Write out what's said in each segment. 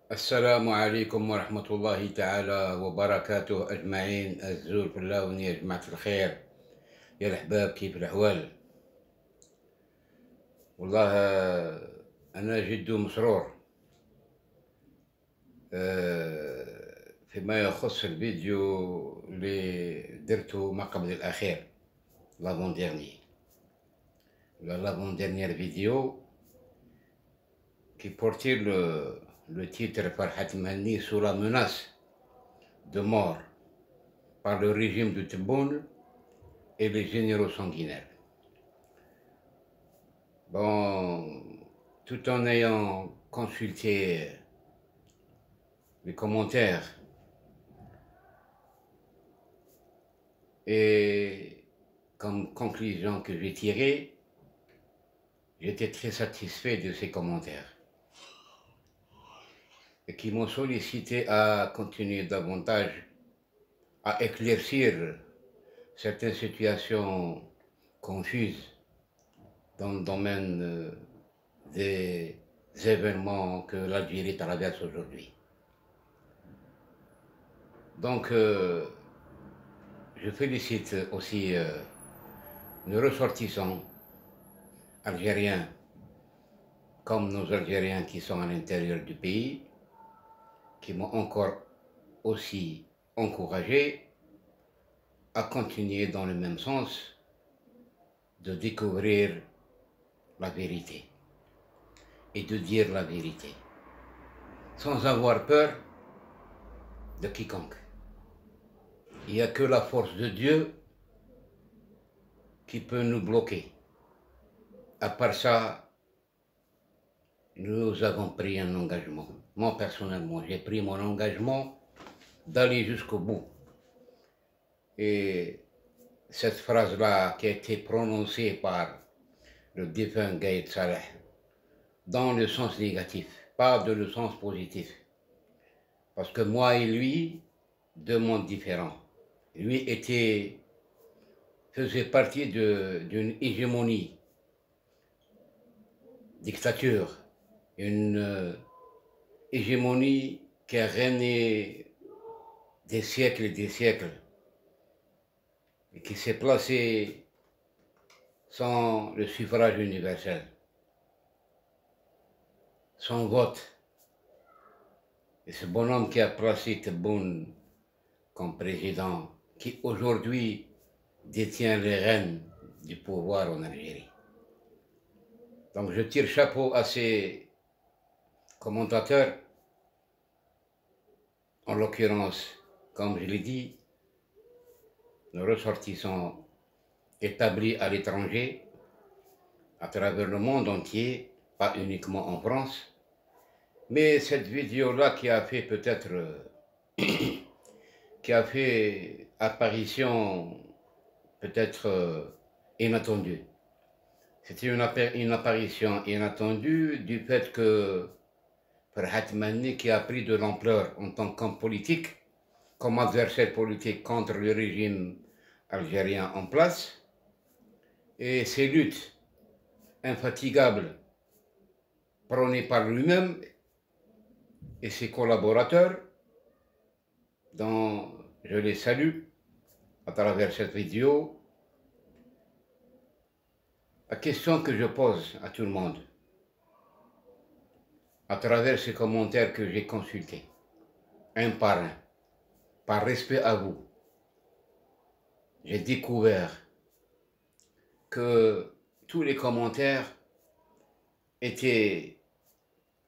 السلام عليكم ورحمة الله تعالى وبركاته أجمعين. الزول في الله يا جماعة الخير، يا الأحباب، كيف الأحوال؟ والله أنا جد مسرور فيما يخص الفيديو اللي درته ما قبل الأخير، لافون ديرنيير فيديو qui portait le titre Farhat Mani sous la menace de mort par le régime de Tebboune et les généraux sanguinaires. Bon, tout en ayant consulté les commentaires et comme conclusion que j'ai tirée, j'étais très satisfait de ces commentaires et qui m'ont sollicité à continuer davantage à éclaircir certaines situations confuses dans le domaine des événements que l'Algérie traverse aujourd'hui. Donc, je félicite aussi nos ressortissants algériens comme nos Algériens qui sont à l'intérieur du pays, qui m'ont encore aussi encouragé à continuer dans le même sens de découvrir la vérité et de dire la vérité sans avoir peur de quiconque. Il n'y a que la force de Dieu qui peut nous bloquer. À part ça, nous avons pris un engagement. Moi, personnellement, j'ai pris mon engagement d'aller jusqu'au bout. Et cette phrase-là qui a été prononcée par le défunt Gaïd Salah, dans le sens négatif, pas dans le sens positif. Parce que moi et lui, deux mondes différents. Lui faisait partie d'une hégémonie, dictature, une hégémonie qui a régné des siècles et des siècles et qui s'est placée sans le suffrage universel, sans vote. Et ce bonhomme qui a placé Tebboune comme président, qui aujourd'hui détient les rênes du pouvoir en Algérie. Donc je tire chapeau à ces commentateurs, en l'occurrence, comme je l'ai dit, nos ressortissants établis à l'étranger, à travers le monde entier, pas uniquement en France. Mais cette vidéo-là qui a fait peut-être, qui a fait apparition peut-être inattendue. C'était une apparition inattendue du fait que Farhat Mani, qui a pris de l'ampleur en tant qu'homme politique, comme adversaire politique contre le régime algérien en place, et ses luttes infatigables prônées par lui-même et ses collaborateurs, dont je les salue à travers cette vidéo. La question que je pose à tout le monde, à travers ces commentaires que j'ai consultés, un par un, par respect à vous, j'ai découvert que tous les commentaires étaient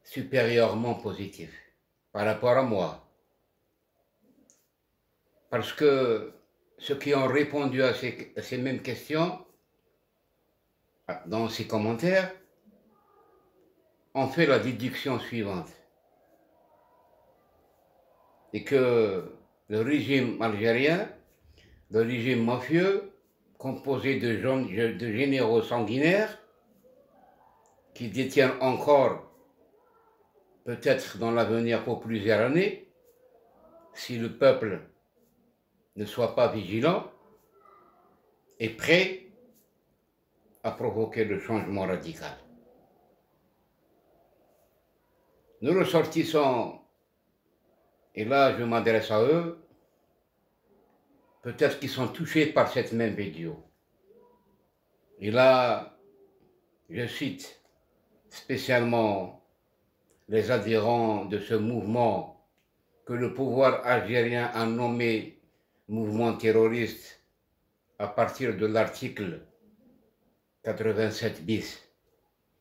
supérieurement positifs par rapport à moi. Parce que ceux qui ont répondu à ces mêmes questions, dans ces commentaires, ont fait la déduction suivante. Et que le régime algérien, le régime mafieux, composé de généraux sanguinaires, qui détiennent encore, peut-être dans l'avenir pour plusieurs années, si le peuple ne soit pas vigilant et prêt à provoquer le changement radical. Nous ressortissons Et là, je m'adresse à eux, peut-être qu'ils sont touchés par cette même vidéo. Et là, je cite spécialement les adhérents de ce mouvement que le pouvoir algérien a nommé mouvement terroriste à partir de l'article 87 bis,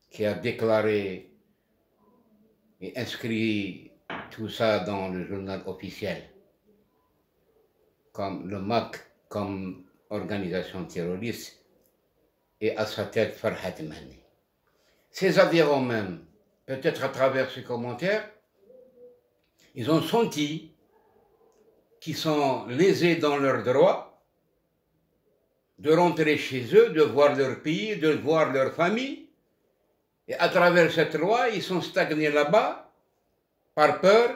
qui a déclaré et inscrit tout ça dans le journal officiel, comme le MAC, comme organisation terroriste, et à sa tête Farhat Mani. Ces adhérents même, peut-être à travers ces commentaires, ils ont senti qu'ils sont lésés dans leurs droits de rentrer chez eux, de voir leur pays, de voir leur famille. Et à travers cette loi, ils sont stagnés là-bas par peur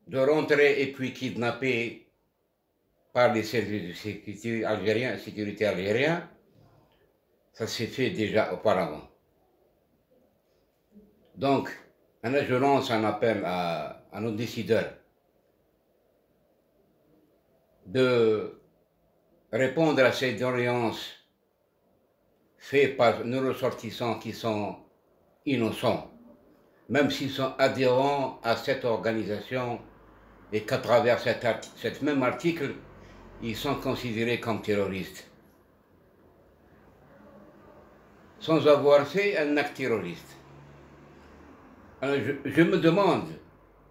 de rentrer et puis kidnappés par les services de sécurité algériens. Ça s'est fait déjà auparavant. Donc, je lance un appel à nos décideurs de répondre à ces doléances faites par nos ressortissants qui sont innocents, même s'ils sont adhérents à cette organisation et qu'à travers cet même article, ils sont considérés comme terroristes, sans avoir fait un acte terroriste. Alors je me demande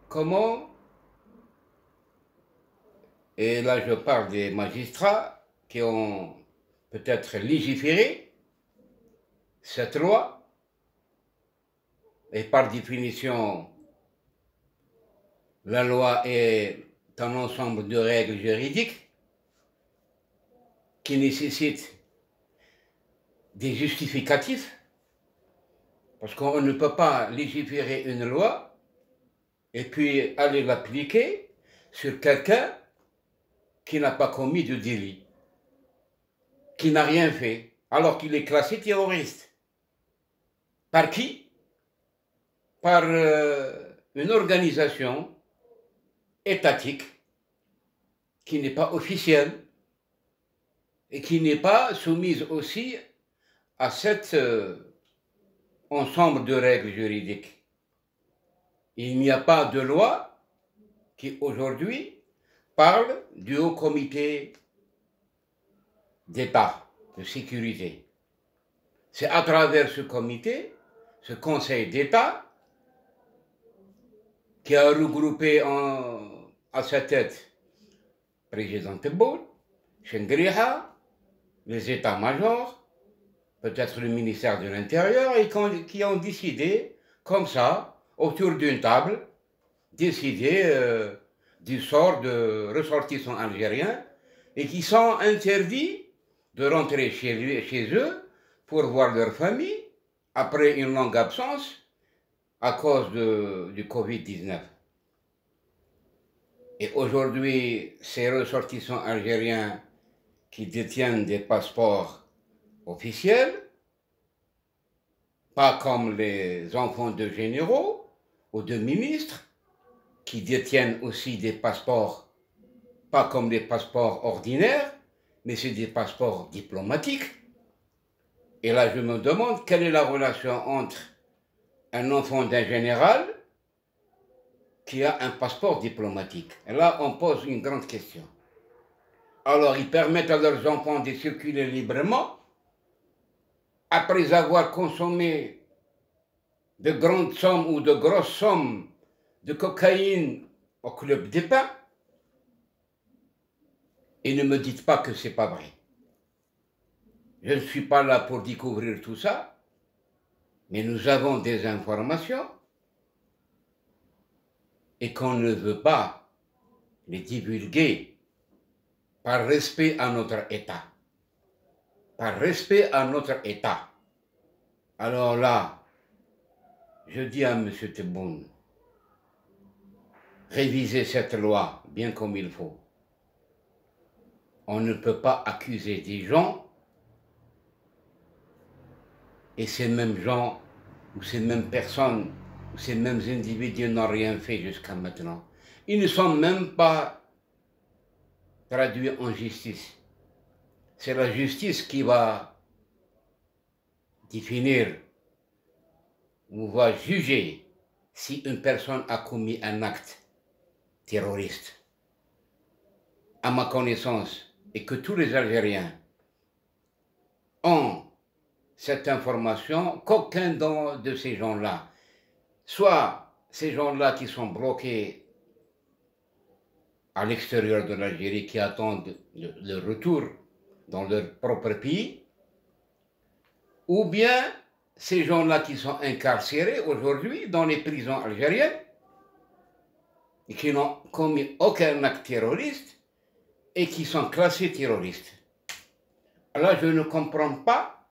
comment, et là je parle des magistrats qui ont peut-être légiféré cette loi, et par définition, la loi est un ensemble de règles juridiques qui nécessitent des justificatifs, parce qu'on ne peut pas légiférer une loi et puis aller l'appliquer sur quelqu'un qui n'a pas commis de délit, qui n'a rien fait, alors qu'il est classé terroriste. Par qui? Par une organisation étatique qui n'est pas officielle et qui n'est pas soumise aussi à cet ensemble de règles juridiques. Il n'y a pas de loi qui aujourd'hui parle du Haut Comité d'État de sécurité. C'est à travers ce comité, ce Conseil d'État, qui a regroupé à sa tête président Tebboune, Chengriha, les états-majors, peut-être le ministère de l'Intérieur, et qui ont décidé, comme ça, autour d'une table, décider du sort de ressortissants algériens et qui sont interdits de rentrer chez eux pour voir leur famille après une longue absence à cause du Covid-19. Et aujourd'hui, ces ressortissants algériens qui détiennent des passeports officiels, pas comme les enfants de généraux ou de ministres, qui détiennent aussi des passeports, pas comme des passeports ordinaires, mais c'est des passeports diplomatiques. Et là, je me demande quelle est la relation entre un enfant d'un général qui a un passeport diplomatique. Et là, on pose une grande question. Alors, ils permettent à leurs enfants de circuler librement, après avoir consommé de grandes sommes ou de grosses sommes de cocaïne au club des Pins, et ne me dites pas que c'est pas vrai. Je ne suis pas là pour découvrir tout ça, mais nous avons des informations et qu'on ne veut pas les divulguer par respect à notre État. Par respect à notre État. Alors là, je dis à M. Tebboune, révisez cette loi bien comme il faut. On ne peut pas accuser des gens et ces mêmes gens ou ces mêmes personnes ou ces mêmes individus n'ont rien fait jusqu'à maintenant. Ils ne sont même pas traduits en justice. C'est la justice qui va définir ou va juger si une personne a commis un acte terroriste. À ma connaissance, et que tous les Algériens ont cette information, qu'aucun de ces gens-là, soit ces gens-là qui sont bloqués à l'extérieur de l'Algérie, qui attendent le retour dans leur propre pays, ou bien ces gens-là qui sont incarcérés aujourd'hui dans les prisons algériennes et qui n'ont commis aucun acte terroriste et qui sont classés terroristes. Alors je ne comprends pas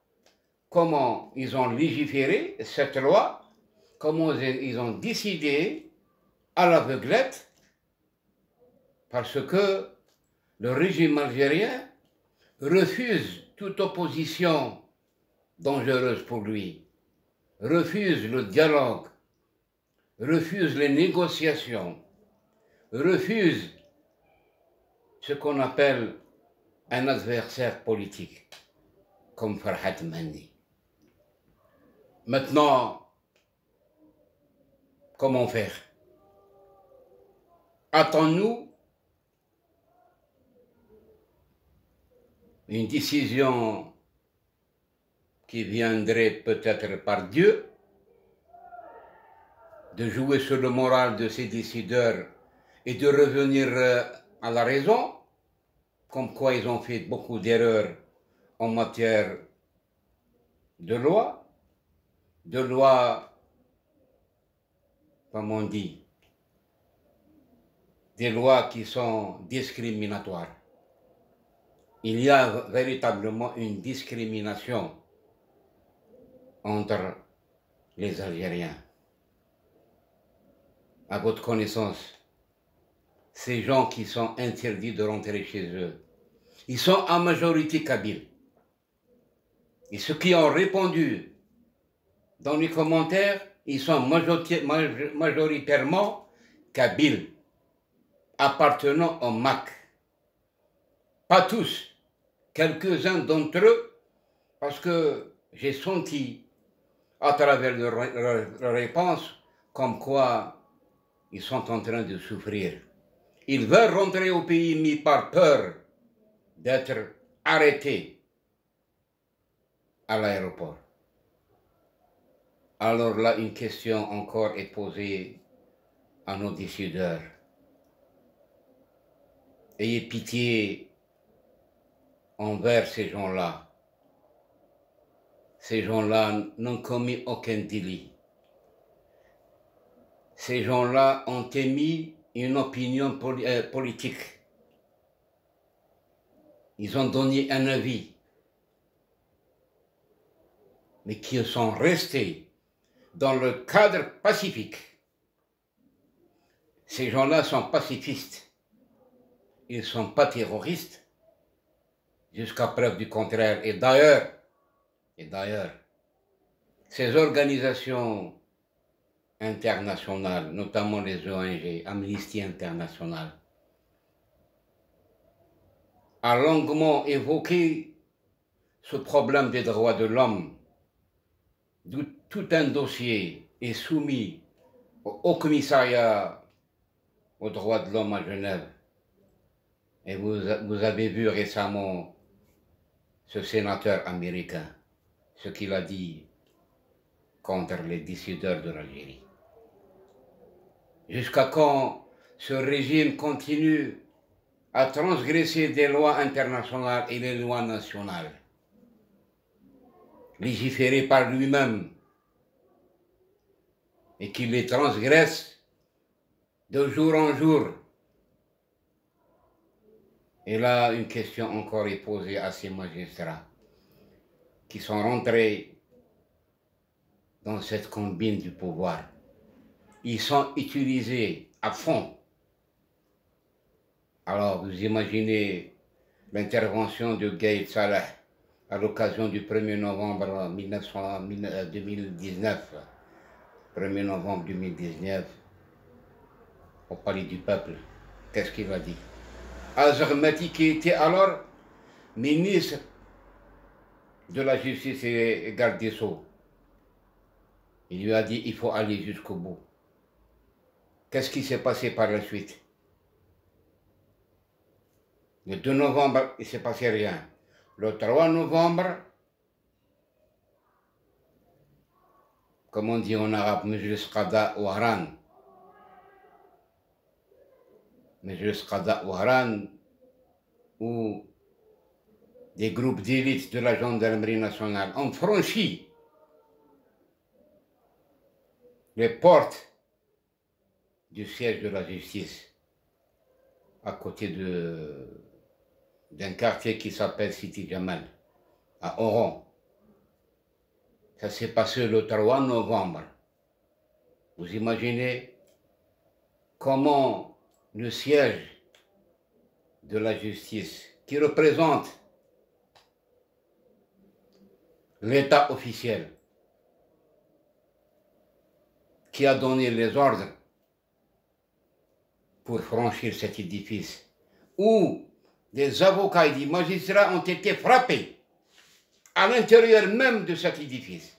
comment ils ont légiféré cette loi, comment ils ont décidé à l'aveuglette, parce que le régime algérien refuse toute opposition dangereuse pour lui, refuse le dialogue, refuse les négociations, refuse ce qu'on appelle un adversaire politique, comme Farhat Mandi. Maintenant, comment faire? Attendons-nous une décision qui viendrait peut-être par Dieu, de jouer sur le moral de ces décideurs et de revenir à la raison, comme quoi ils ont fait beaucoup d'erreurs en matière de loi, comme on dit, des lois qui sont discriminatoires. Il y a véritablement une discrimination entre les Algériens. À votre connaissance, ces gens qui sont interdits de rentrer chez eux, ils sont en majorité kabyles. Et ceux qui ont répondu dans les commentaires, ils sont majoritairement kabyles, appartenant au MAC. Pas tous, quelques-uns d'entre eux, parce que j'ai senti à travers leur réponse comme quoi ils sont en train de souffrir. Ils veulent rentrer au pays, mais par peur d'être arrêtés à l'aéroport. Alors là, une question encore est posée à nos décideurs. Ayez pitié envers ces gens-là. Ces gens-là n'ont commis aucun délit. Ces gens-là ont émis une opinion politique. Ils ont donné un avis, mais qui sont restés dans le cadre pacifique. Ces gens-là sont pacifistes. Ils ne sont pas terroristes, jusqu'à preuve du contraire. Et d'ailleurs, ces organisations internationales, notamment les ONG, Amnesty International, a longuement évoqué ce problème des droits de l'homme. Tout un dossier est soumis au Haut-Commissariat aux droits de l'homme à Genève. Et vous avez vu récemment ce sénateur américain, ce qu'il a dit contre les décideurs de l'Algérie. Jusqu'à quand ce régime continue à transgresser des lois internationales et les lois nationales, légiférées par lui-même, et qui les transgresse de jour en jour. Et là, une question encore est posée à ces magistrats qui sont rentrés dans cette combine du pouvoir. Ils sont utilisés à fond. Alors, vous imaginez l'intervention de Gaïd Salah à l'occasion du 1er novembre 2019. 1er novembre 2019. au palais du peuple. Qu'est-ce qu'il a dit? Azarmati, qui était alors ministre de la Justice et garde des Sceaux, il lui a dit il faut aller jusqu'au bout. Qu'est-ce qui s'est passé par la suite? Le 2 novembre, il ne s'est passé rien. Le 3 novembre, comme on dit en arabe, Majlis Qada Wahran. Majlis Qada Wahran, où des groupes d'élite de la gendarmerie nationale ont franchi les portes du siège de la justice, à côté d'un quartier qui s'appelle Sidi Jamal, à Oran. Ça s'est passé le 3 novembre. Vous imaginez comment le siège de la justice, qui représente l'État officiel, qui a donné les ordres pour franchir cet édifice, où des avocats et des magistrats ont été frappés à l'intérieur même de cet édifice.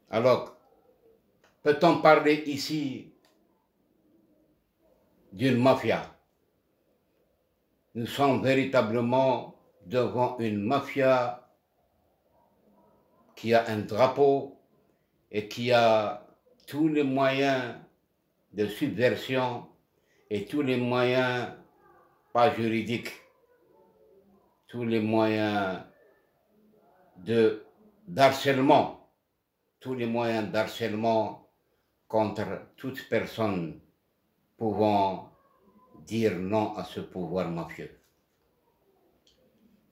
Alors, peut-on parler ici d'une mafia? Nous sommes véritablement devant une mafia qui a un drapeau et qui a tous les moyens de subversion et tous les moyens, pas juridiques, tous les moyens d'harcèlement, tous les moyens d'harcèlement contre toute personne pouvant dire non à ce pouvoir mafieux.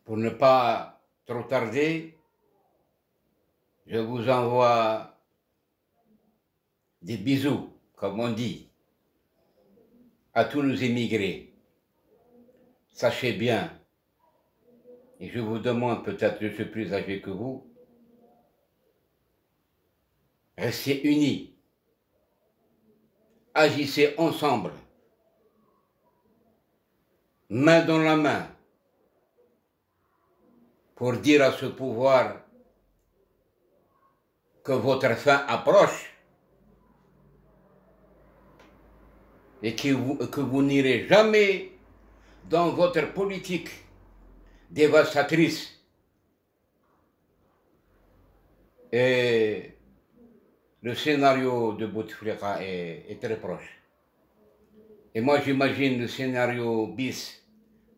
Pour ne pas trop tarder, je vous envoie des bisous, comme on dit, à tous nos émigrés. Sachez bien, et je vous demande, peut-être je suis plus âgé que vous, restez unis, agissez ensemble, main dans la main, pour dire à ce pouvoir que votre fin approche et que vous n'irez jamais dans votre politique dévastatrice. Et le scénario de Bouteflika est très proche. Et moi j'imagine le scénario bis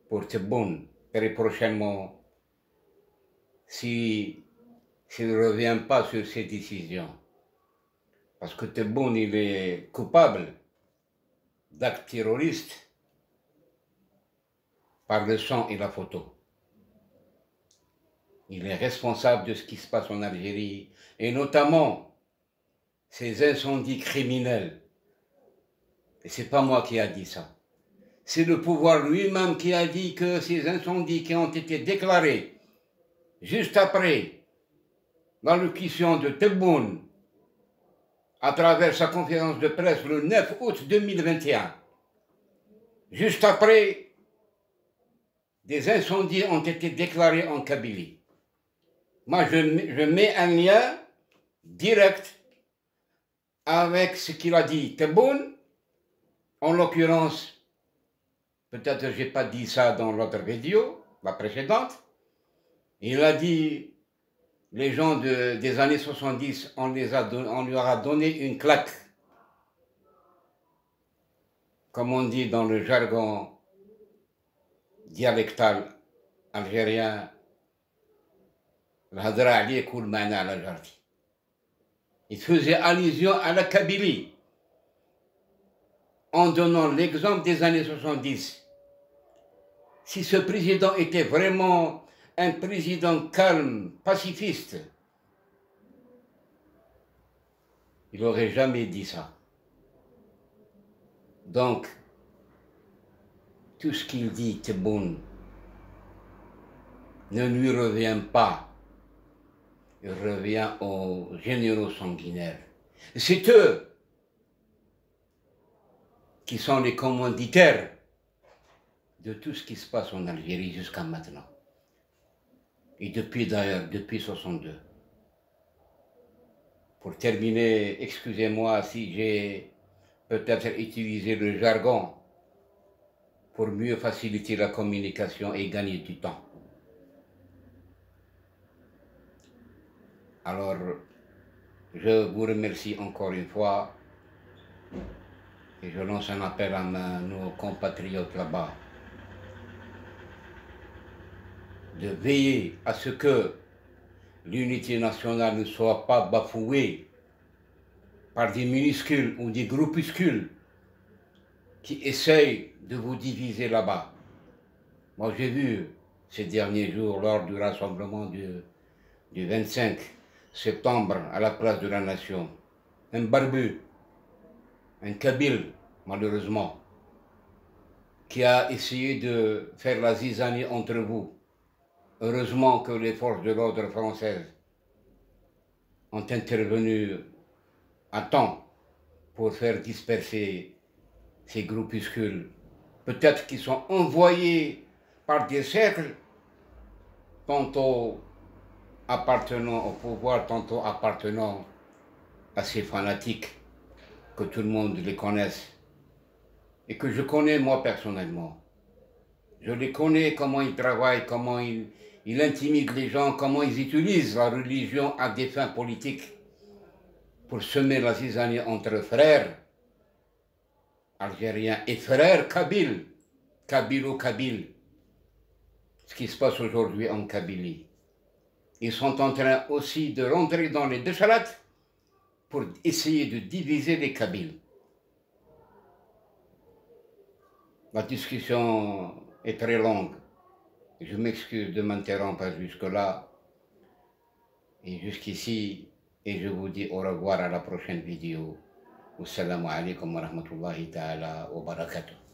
pour Tebboune très prochainement, s'il ne revient pas sur ses décisions. Parce que Tebboune, il est coupable d'actes terroristes par le sang et la photo. Il est responsable de ce qui se passe en Algérie, et notamment ces incendies criminels. Et ce n'est pas moi qui a dit ça. C'est le pouvoir lui-même qui a dit que ces incendies qui ont été déclarés juste après l'allocution de Tebboune à travers sa conférence de presse le 9 août 2021, juste après, des incendies ont été déclarés en Kabylie. Moi, je mets un lien direct avec ce qu'il a dit Tebboune, en l'occurrence, peut-être que je n'ai pas dit ça dans l'autre vidéo, la précédente, il a dit, les gens des années 70, on leur a donné une claque, comme on dit dans le jargon dialectal algérien, il faisait allusion à la Kabylie, en donnant l'exemple des années 70. Si ce président était vraiment un président calme, pacifiste, il n'aurait jamais dit ça. Donc, tout ce qu'il dit, Tebboune, ne lui revient pas. Il revient aux généraux sanguinaires. C'est eux qui sont les commanditaires de tout ce qui se passe en Algérie jusqu'à maintenant. Et depuis d'ailleurs, depuis 62. Pour terminer, excusez-moi si j'ai peut-être utilisé le jargon pour mieux faciliter la communication et gagner du temps. Alors, je vous remercie encore une fois et je lance un appel à nos compatriotes là-bas de veiller à ce que l'unité nationale ne soit pas bafouée par des minuscules ou des groupuscules qui essayent de vous diviser là-bas. Moi, j'ai vu ces derniers jours, lors du rassemblement du 25 septembre à la place de la Nation, un barbu, un kabyle, malheureusement, qui a essayé de faire la zizanie entre vous. Heureusement que les forces de l'ordre françaises ont intervenu à temps pour faire disperser ces groupuscules. Peut-être qu'ils sont envoyés par des cercles, tantôt appartenant au pouvoir, tantôt appartenant à ces fanatiques, que tout le monde les connaisse, et que je connais moi personnellement. Je les connais, comment ils travaillent, comment ils intimident les gens, comment ils utilisent la religion à des fins politiques pour semer la zizanie entre frères algériens et frères kabyles, kabylo-kabyles. Ce qui se passe aujourd'hui en Kabylie. Ils sont en train aussi de rentrer dans les déchalates pour essayer de diviser les Kabyles. La discussion est très longue. Je m'excuse de m'interrompre jusque-là et jusqu'ici, et je vous dis au revoir à la prochaine vidéo. Wassalamu alaikum wa rahmatullahi ta'ala wa barakatuh.